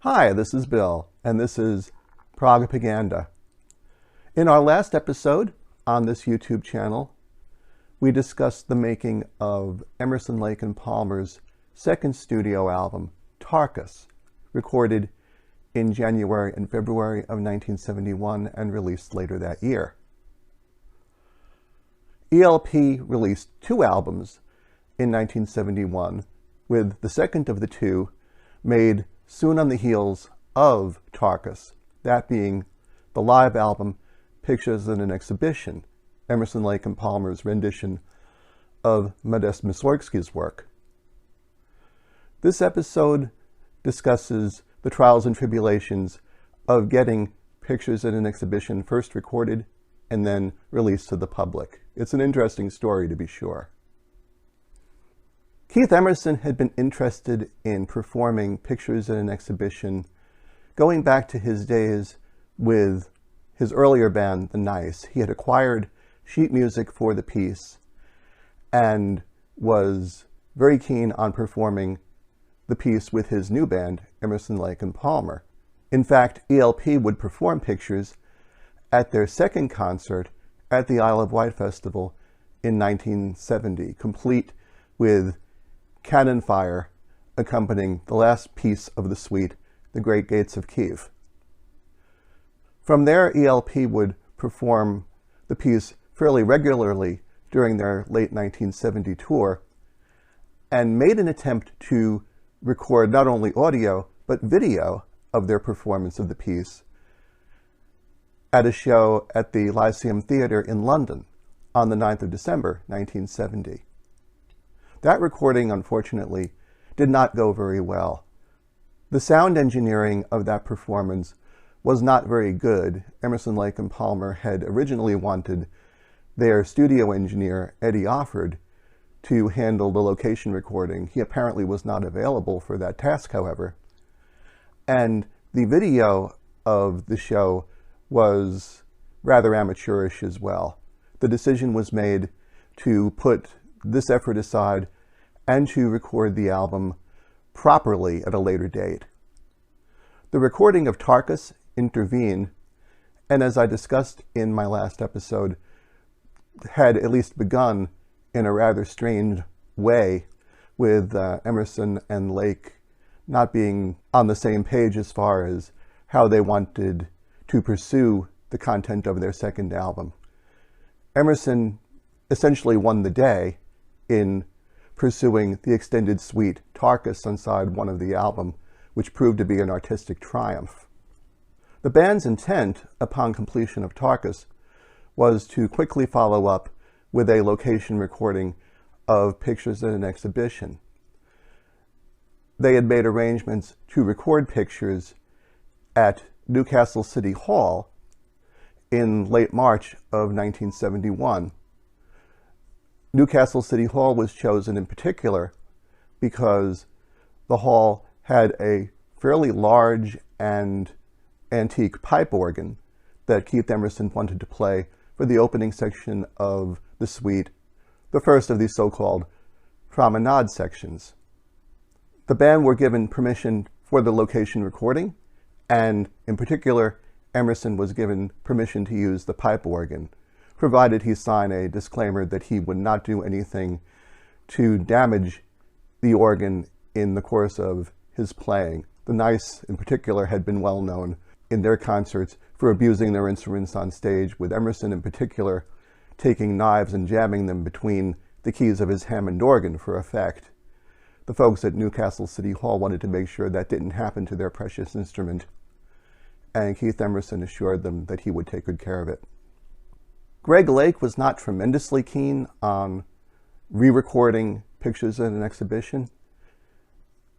Hi, this is Bill, and this is Propaganda. In our last episode on this YouTube channel, we discussed the making of Emerson, Lake and Palmer's second studio album, Tarkus, recorded in January and February of 1971 and released later that year. ELP released two albums in 1971, with the second of the two made soon on the heels of Tarkus, that being the live album Pictures in an Exhibition, Emerson, Lake and Palmer's rendition of Modest Mussorgsky's work. This episode discusses the trials and tribulations of getting Pictures in an Exhibition first recorded and then released to the public. It's an interesting story, to be sure. Keith Emerson had been interested in performing Pictures in an Exhibition going back to his days with his earlier band, The Nice. He had acquired sheet music for the piece and was very keen on performing the piece with his new band, Emerson, Lake and Palmer. In fact, ELP would perform Pictures at their second concert at the Isle of Wight Festival in 1970, complete with cannon fire accompanying the last piece of the suite, The Great Gates of Kiev. From there, ELP would perform the piece fairly regularly during their late 1970 tour and made an attempt to record not only audio but video of their performance of the piece at a show at the Lyceum Theatre in London on the 9th of December 1970. That recording, unfortunately, did not go very well. The sound engineering of that performance was not very good. Emerson, Lake and Palmer had originally wanted their studio engineer, Eddie Offord, to handle the location recording. He apparently was not available for that task, however. And the video of the show was rather amateurish as well. The decision was made to put this effort aside and to record the album properly at a later date. The recording of Tarkus intervened, and as I discussed in my last episode, had at least begun in a rather strange way, with Emerson and Lake not being on the same page as far as how they wanted to pursue the content of their second album. Emerson essentially won the day in pursuing the extended suite Tarkus on side one of the album, which proved to be an artistic triumph. The band's intent upon completion of Tarkus was to quickly follow up with a location recording of Pictures in an Exhibition. They had made arrangements to record Pictures at Newcastle City Hall in late March of 1971. Newcastle City Hall was chosen in particular because the hall had a fairly large and antique pipe organ that Keith Emerson wanted to play for the opening section of the suite, the first of these so-called promenade sections. The band were given permission for the location recording, and in particular, Emerson was given permission to use the pipe organ, provided he sign a disclaimer that he would not do anything to damage the organ in the course of his playing. The Nice, in particular, had been well known in their concerts for abusing their instruments on stage, with Emerson in particular taking knives and jamming them between the keys of his Hammond organ for effect. The folks at Newcastle City Hall wanted to make sure that didn't happen to their precious instrument, and Keith Emerson assured them that he would take good care of it. Greg Lake was not tremendously keen on re-recording Pictures in an Exhibition.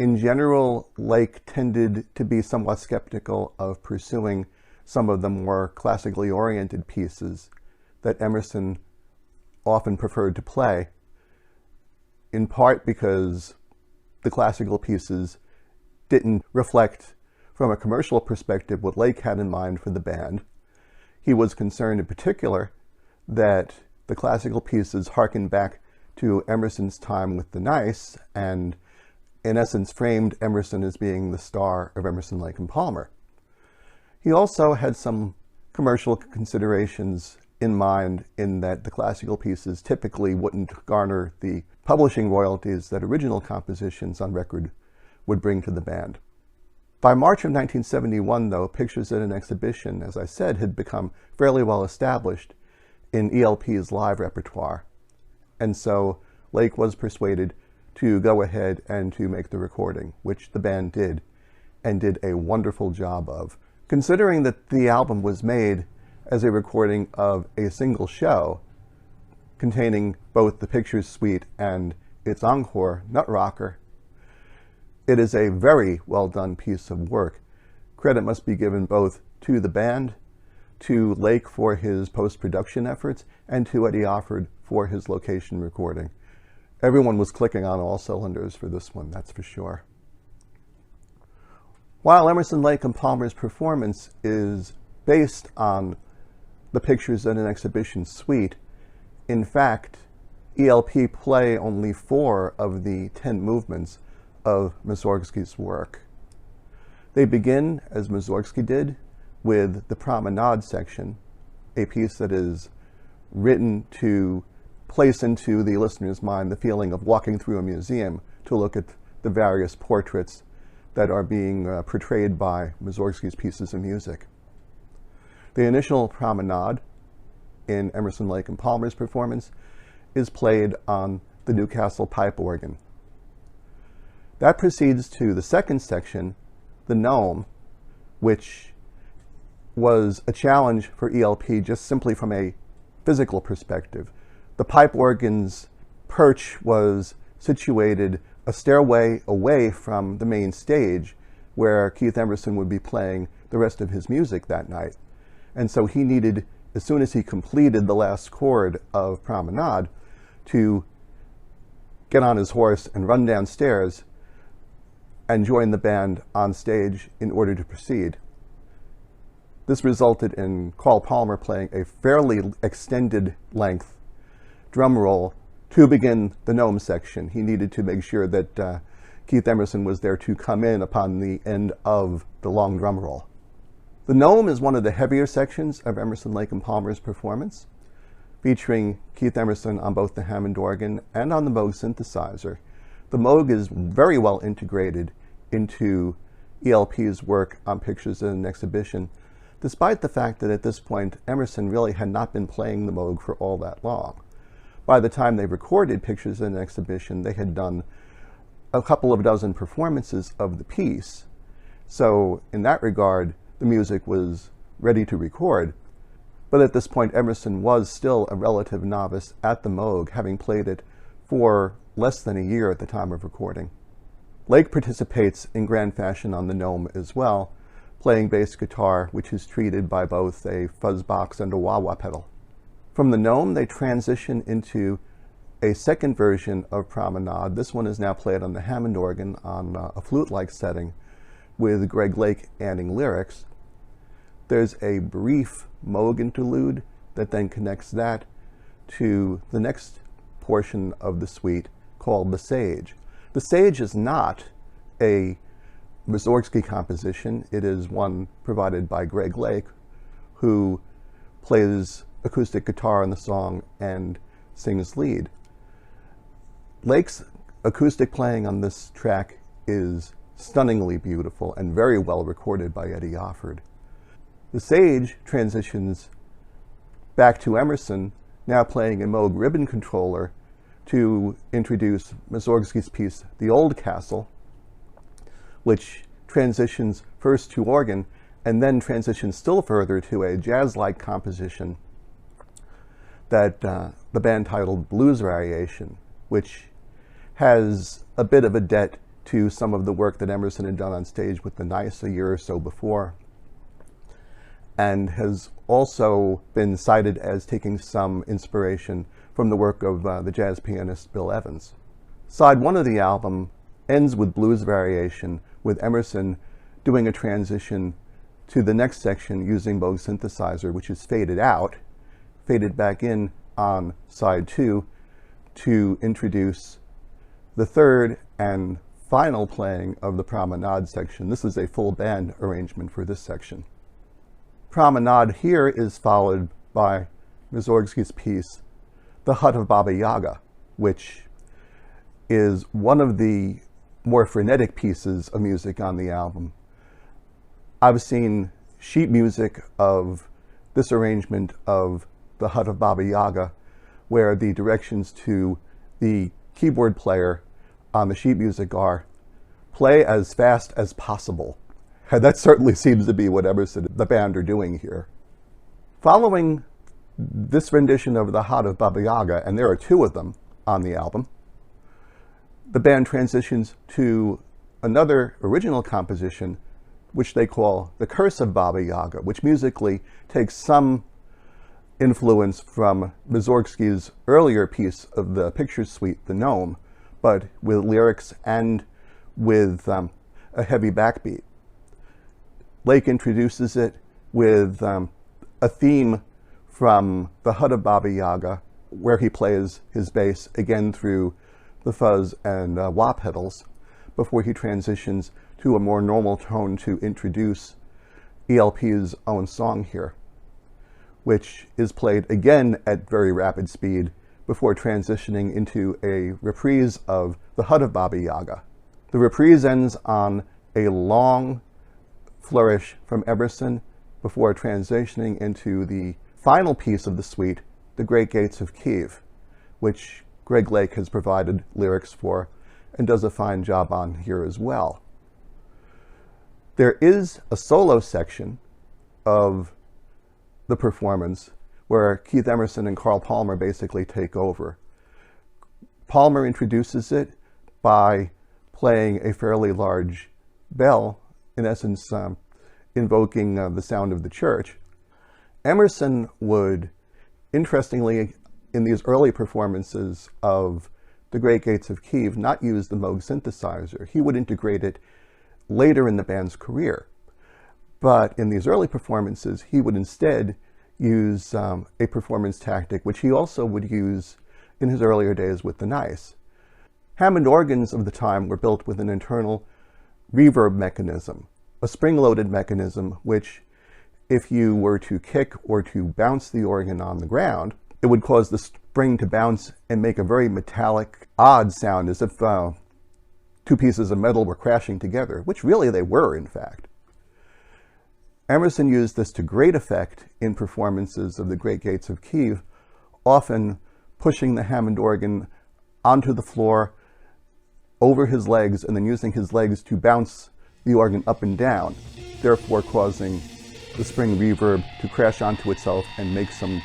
In general, Lake tended to be somewhat skeptical of pursuing some of the more classically oriented pieces that Emerson often preferred to play, in part because the classical pieces didn't reflect, from a commercial perspective, what Lake had in mind for the band. He was concerned in particular that the classical pieces harken back to Emerson's time with the Nice and in essence framed Emerson as being the star of Emerson, Lake and Palmer. He also had some commercial considerations in mind, in that the classical pieces typically wouldn't garner the publishing royalties that original compositions on record would bring to the band. By March of 1971, though, Pictures at an Exhibition, as I said, had become fairly well established in ELP's live repertoire. And so Lake was persuaded to go ahead and to make the recording, which the band did, and did a wonderful job of. Considering that the album was made as a recording of a single show, containing both the Pictures Suite and its encore, Nut Rocker, it is a very well done piece of work. Credit must be given both to the band, to Lake for his post-production efforts, and to Eddie Offord for his location recording. Everyone was clicking on all cylinders for this one, that's for sure. While Emerson, Lake and Palmer's performance is based on the Pictures at an Exhibition suite, in fact, ELP play only 4 of the 10 movements of Mussorgsky's work. They begin, as Mussorgsky did, with the Promenade section, a piece that is written to place into the listener's mind the feeling of walking through a museum to look at the various portraits that are being portrayed by Mussorgsky's pieces of music. The initial Promenade in Emerson, Lake and Palmer's performance is played on the Newcastle pipe organ. That proceeds to the second section, the Gnome, which was a challenge for ELP just simply from a physical perspective. The pipe organ's perch was situated a stairway away from the main stage, where Keith Emerson would be playing the rest of his music that night. And so he needed, as soon as he completed the last chord of Promenade, to get on his horse and run downstairs and join the band on stage in order to proceed. This resulted in Carl Palmer playing a fairly extended length drum roll to begin the Gnome section. He needed to make sure that Keith Emerson was there to come in upon the end of the long drum roll. The Gnome is one of the heavier sections of Emerson, Lake and Palmer's performance, featuring Keith Emerson on both the Hammond organ and on the Moog synthesizer. The Moog is very well integrated into ELP's work on Pictures at an Exhibition, despite the fact that at this point Emerson really had not been playing the Moog for all that long. By the time they recorded Pictures at an Exhibition, they had done a couple of dozen performances of the piece. So in that regard, the music was ready to record. But at this point, Emerson was still a relative novice at the Moog, having played it for less than a year at the time of recording. Lake participates in grand fashion on the Gnome as well, playing bass guitar, which is treated by both a fuzz box and a wah-wah pedal. From the Gnome, they transition into a second version of Promenade. This one is now played on the Hammond organ on a flute-like setting with Greg Lake adding lyrics. There's a brief Moog interlude that then connects that to the next portion of the suite called The Sage. The Sage is not a Mussorgsky composition. It is one provided by Greg Lake, who plays acoustic guitar in the song and sings lead. Lake's acoustic playing on this track is stunningly beautiful and very well recorded by Eddie Offord. The Sage transitions back to Emerson, now playing a Moog ribbon controller, to introduce Mussorgsky's piece, The Old Castle, which transitions first to organ and then transitions still further to a jazz-like composition that the band titled Blues Variation, which has a bit of a debt to some of the work that Emerson had done on stage with the Nice a year or so before, and has also been cited as taking some inspiration from the work of the jazz pianist Bill Evans. Side one of the album ends with Blues Variation, with Emerson doing a transition to the next section using Moog synthesizer, which is faded out, faded back in on side two to introduce the third and final playing of the Promenade section. This is a full band arrangement for this section. Promenade here is followed by Mussorgsky's piece, The Hut of Baba Yaga, which is one of the more frenetic pieces of music on the album. I've seen sheet music of this arrangement of The Hut of Baba Yaga, where the directions to the keyboard player on the sheet music are, play as fast as possible. And that certainly seems to be what Emerson and the band are doing here. Following this rendition of The Hut of Baba Yaga, and there are two of them on the album, the band transitions to another original composition, which they call The Curse of Baba Yaga, which musically takes some influence from Mussorgsky's earlier piece of the picture suite, The Gnome, but with lyrics and with a heavy backbeat. Lake introduces it with a theme from The Hut of Baba Yaga, where he plays his bass again through the fuzz and wah pedals, before he transitions to a more normal tone to introduce ELP's own song here, which is played again at very rapid speed before transitioning into a reprise of The Hut of Baba Yaga. The reprise ends on a long flourish from Emerson before transitioning into the final piece of the suite, The Great Gates of Kiev, which Greg Lake has provided lyrics for and does a fine job on here as well. There is a solo section of the performance where Keith Emerson and Carl Palmer basically take over. Palmer introduces it by playing a fairly large bell, in essence invoking the sound of the church. Emerson would, interestingly, in these early performances of The Great Gates of Kiev, not use the Moog synthesizer. He would integrate it later in the band's career. But in these early performances, he would instead use a performance tactic, which he also would use in his earlier days with the Nice. Hammond organs of the time were built with an internal reverb mechanism, a spring-loaded mechanism, which if you were to kick or to bounce the organ on the ground, it would cause the spring to bounce and make a very metallic, odd sound, as if two pieces of metal were crashing together, which really they were, in fact. Emerson used this to great effect in performances of The Great Gates of Kiev, often pushing the Hammond organ onto the floor, over his legs, and then using his legs to bounce the organ up and down, therefore causing the spring reverb to crash onto itself and make some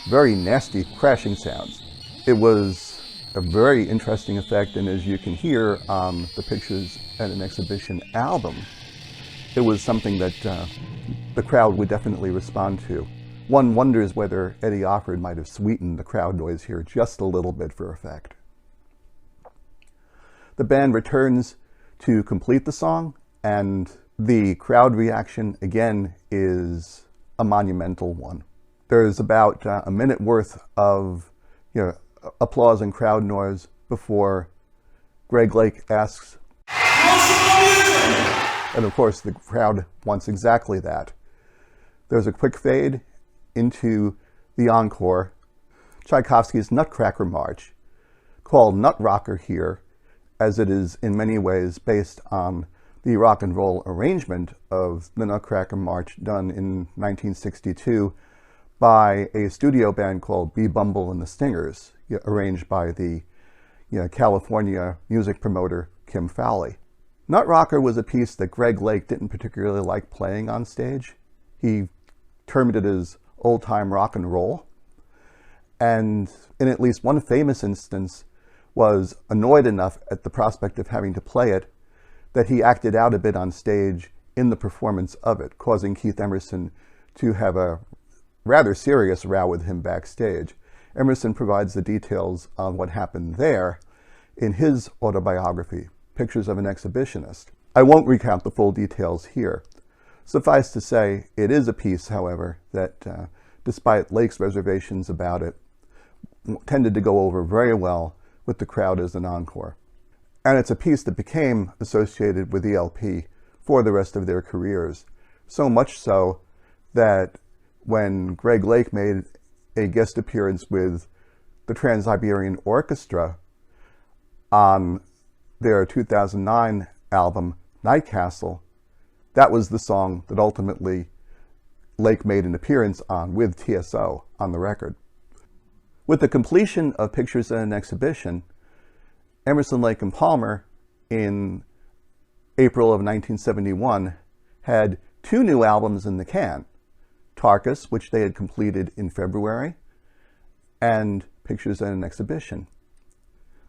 very nasty crashing sounds. It was a very interesting effect, and as you can hear on the Pictures at an Exhibition album, it was something that the crowd would definitely respond to. One wonders whether Eddie Offord might have sweetened the crowd noise here just a little bit for effect. The band returns to complete the song, and the crowd reaction, again, is a monumental one. There's about a minute worth of applause and crowd noise before Greg Lake asks, and of course the crowd wants exactly that. There's a quick fade into the encore, Tchaikovsky's Nutcracker March, called Nut Rocker here, as it is in many ways based on the rock and roll arrangement of the Nutcracker March done in 1962 by a studio band called B. Bumble and the Stingers, arranged by the California music promoter Kim Fowley. Nut Rocker was a piece that Greg Lake didn't particularly like playing on stage. He termed it as old-time rock and roll, and in at least one famous instance was annoyed enough at the prospect of having to play it that he acted out a bit on stage in the performance of it, causing Keith Emerson to have a rather serious row with him backstage. Emerson provides the details on what happened there in his autobiography, Pictures of an Exhibitionist. I won't recount the full details here. Suffice to say, it is a piece, however, that despite Lake's reservations about it, tended to go over very well with the crowd as an encore. And it's a piece that became associated with ELP for the rest of their careers. So much so that when Greg Lake made a guest appearance with the Trans-Siberian Orchestra on their 2009 album, Night Castle, that was the song that ultimately Lake made an appearance on with TSO on the record. With the completion of Pictures in an Exhibition, Emerson, Lake and Palmer in April of 1971 had 2 new albums in the can, Tarkus, which they had completed in February, and Pictures in an Exhibition.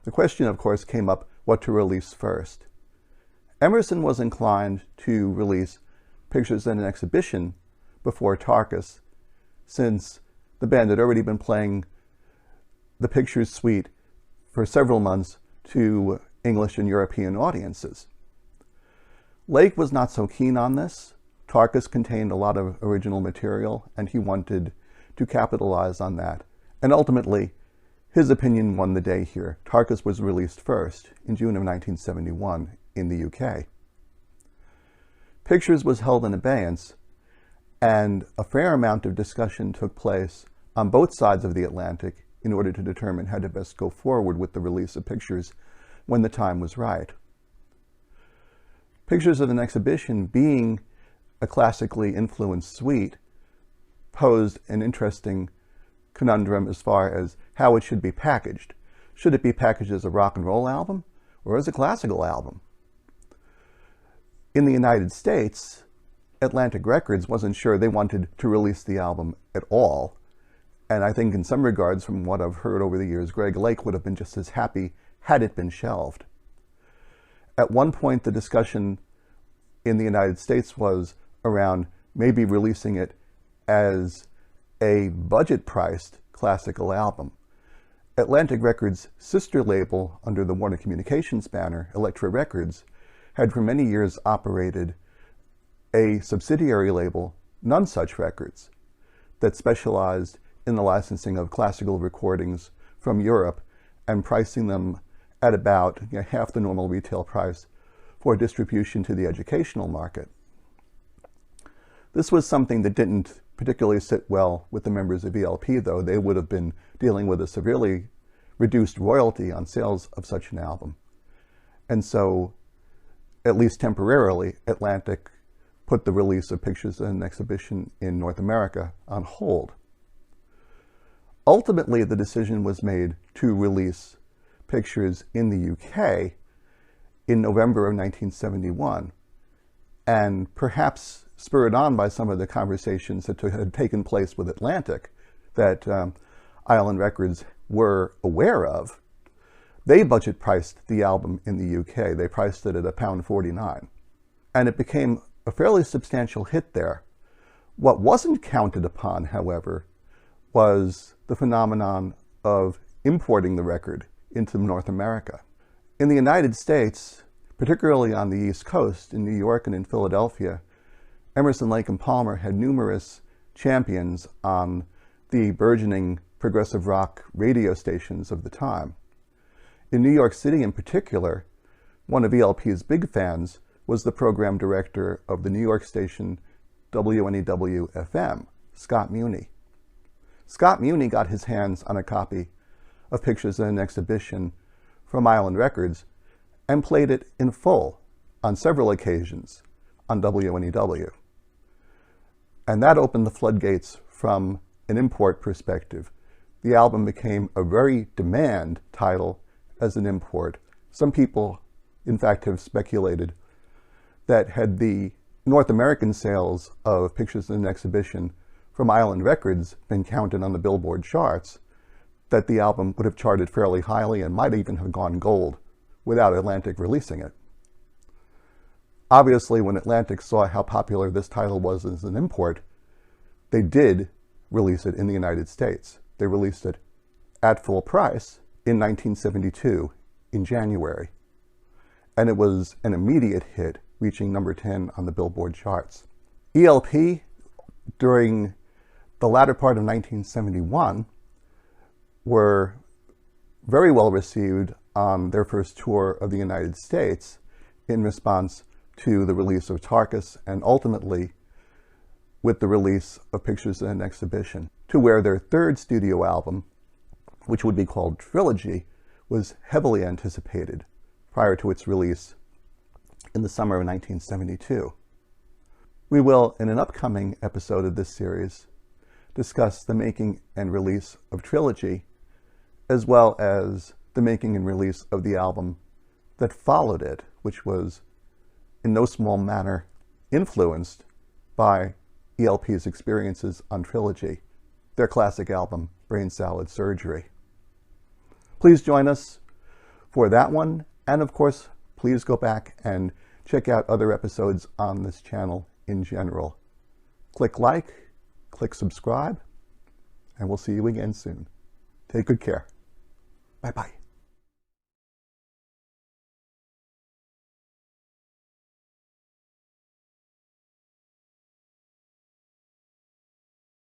The question, of course, came up what to release first. Emerson was inclined to release Pictures in an Exhibition before Tarkus, since the band had already been playing the Pictures suite for several months to English and European audiences. Lake was not so keen on this. Tarkus contained a lot of original material, and he wanted to capitalize on that. And ultimately, his opinion won the day here. Tarkus was released first in June of 1971 in the UK. Pictures was held in abeyance, and a fair amount of discussion took place on both sides of the Atlantic in order to determine how to best go forward with the release of Pictures when the time was right. Pictures of an Exhibition, being a classically influenced suite, posed an interesting conundrum as far as how it should be packaged. Should it be packaged as a rock and roll album or as a classical album? In the United States, Atlantic Records wasn't sure they wanted to release the album at all. And I think in some regards, from what I've heard over the years, Greg Lake would have been just as happy had it been shelved. At one point, the discussion in the United States was around maybe releasing it as a budget-priced classical album. Atlantic Records' sister label under the Warner Communications banner, Elektra Records, had for many years operated a subsidiary label, None Such Records, that specialized in the licensing of classical recordings from Europe and pricing them at about half the normal retail price for distribution to the educational market. This was something that didn't particularly sit well with the members of ELP, though. They would have been dealing with a severely reduced royalty on sales of such an album. And so, at least temporarily, Atlantic put the release of Pictures in an Exhibition in North America on hold. Ultimately, the decision was made to release Pictures in the UK in November of 1971, and perhaps spurred on by some of the conversations that had taken place with Atlantic that Island Records were aware of. They budget priced the album in the UK. They priced it at £1.49, and it became a fairly substantial hit there. What wasn't counted upon, however, was the phenomenon of importing the record into North America. In the United States, particularly on the East Coast, in New York and in Philadelphia, Emerson, Lake and Palmer had numerous champions on the burgeoning progressive rock radio stations of the time. In New York City in particular, one of ELP's big fans was the program director of the New York station WNEW-FM, Scott Muni. Scott Muni got his hands on a copy of Pictures in an Exhibition from Island Records and played it in full on several occasions on WNEW. And that opened the floodgates from an import perspective. The album became a very demand title as an import. Some people, in fact, have speculated that had the North American sales of Pictures in an Exhibition from Island Records been counted on the Billboard charts, that the album would have charted fairly highly and might even have gone gold without Atlantic releasing it. Obviously, when Atlantic saw how popular this title was as an import, they did release it in the United States. They released it at full price in 1972, in January. And it was an immediate hit, reaching number 10 on the Billboard charts. ELP, during the latter part of 1971, were very well received on their first tour of the United States in response to the release of Tarkus, and ultimately with the release of Pictures in an Exhibition, to where their third studio album, which would be called Trilogy, was heavily anticipated prior to its release in the summer of 1972. We will, in an upcoming episode of this series, discuss the making and release of Trilogy, as well as the making and release of the album that followed it, which was in no small manner influenced by ELP's experiences on Trilogy, their classic album, Brain Salad Surgery. Please join us for that one, and of course, please go back and check out other episodes on this channel in general. Click like, click subscribe, and we'll see you again soon. Take good care. Bye-bye.